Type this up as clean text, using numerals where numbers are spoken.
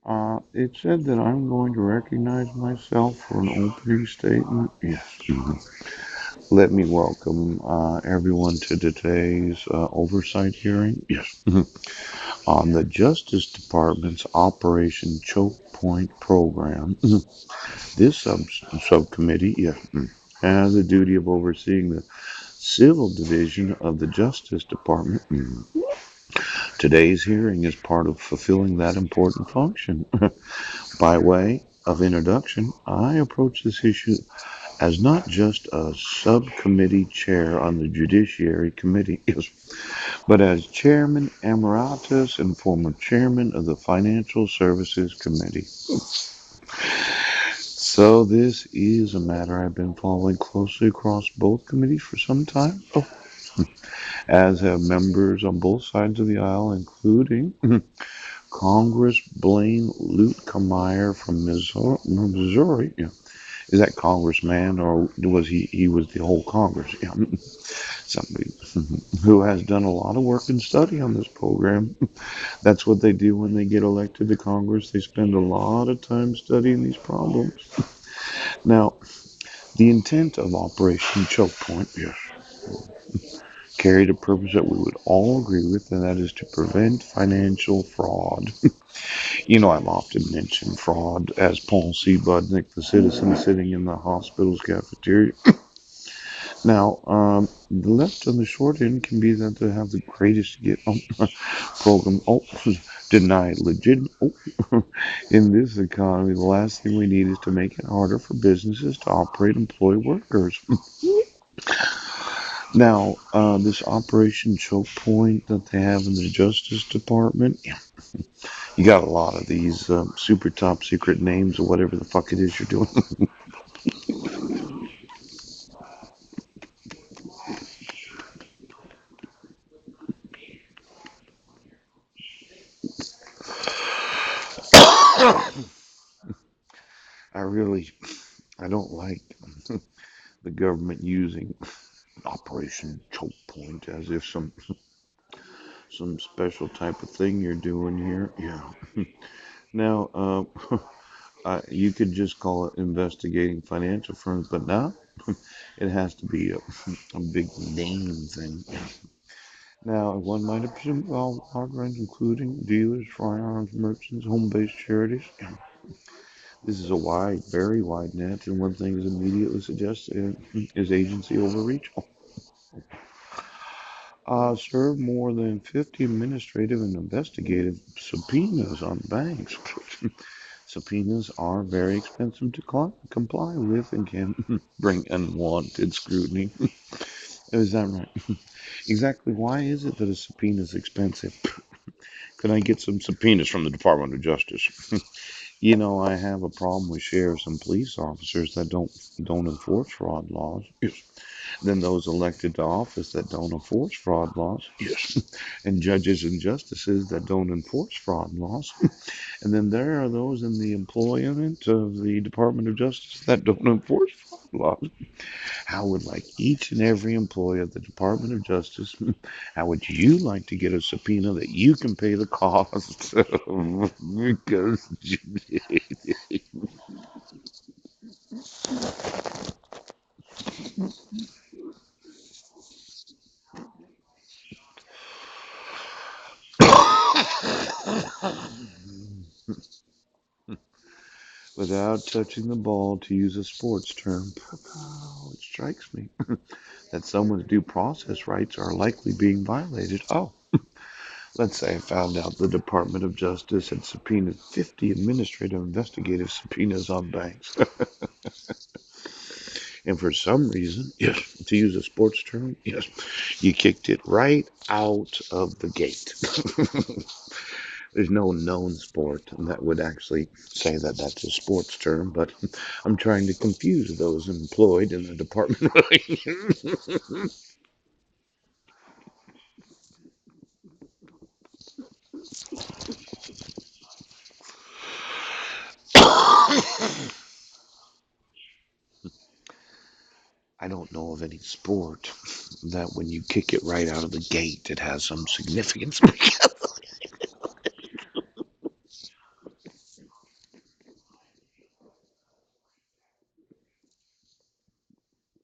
It said that I'm going to recognize myself for an opening statement. Yes. Let me welcome everyone to today's oversight hearing. Yes. On the Justice Department's Operation Choke Point program. This subcommittee, yes, has the duty of overseeing the civil division of the Justice Department. Today's hearing is part of fulfilling that important function. By way of introduction, I approach this issue as not just a subcommittee chair on the Judiciary Committee, but as chairman emeritus and former chairman of the Financial Services Committee. So this is a matter I've been following closely across both committees for some time, as have members on both sides of the aisle, including Congress Blaine Luetkemeyer from Missouri. Yeah. Is that congressman or was he was the whole Congress? Yeah. Somebody who has done a lot of work and study on this program. That's what they do when they get elected to Congress. They spend a lot of time studying these problems. Now, the intent of Operation Choke Point, yes, carried a purpose that we would all agree with, and that is to prevent financial fraud. I've often mentioned fraud as Paul C. Budnick, the citizen sitting in the hospital's cafeteria. Now, the left on the short end can be that they have the greatest get program. Oh, denied legit. Oh, in this economy, the last thing we need is to make it harder for businesses to operate and employ workers. Now, this Operation Choke Point that they have in the Justice Department, yeah, you got a lot of these super top secret names or whatever the fuck it is you're doing. I really, I don't like the government using Operation Choke Point as if some special type of thing you're doing here. Yeah. Now, you could just call it investigating financial firms, but now it has to be a big name thing. Now, one might presume all hard range, including dealers, firearms merchants, home-based charities. This is a wide, very wide net, and one thing is immediately suggested is agency overreach. Serve more than 50 administrative and investigative subpoenas on banks. Subpoenas are very expensive to comply with and can bring unwanted scrutiny. Is that right? Exactly why is it that a subpoena is expensive? Can I get some subpoenas from the Department of Justice? I have a problem with sheriffs and police officers that don't enforce fraud laws. Yes. Then those elected to office that don't enforce fraud laws. Yes. And judges and justices that don't enforce fraud laws. And then there are those in the employment of the Department of Justice that don't enforce fraud laws. How would like each and every employee of the Department of Justice, how would you like to get a subpoena that you can pay the cost of? Because without touching the ball, to use a sports term, it strikes me that someone's due process rights are likely being violated. Oh, let's say I found out the Department of Justice had subpoenaed 50 administrative investigative subpoenas on banks. And for some reason, yes, to use a sports term, yes, you kicked it right out of the gate. There's no known sport that would actually say that that's a sports term, but I'm trying to confuse those employed in the department. I don't know of any sport that when you kick it right out of the gate, it has some significance.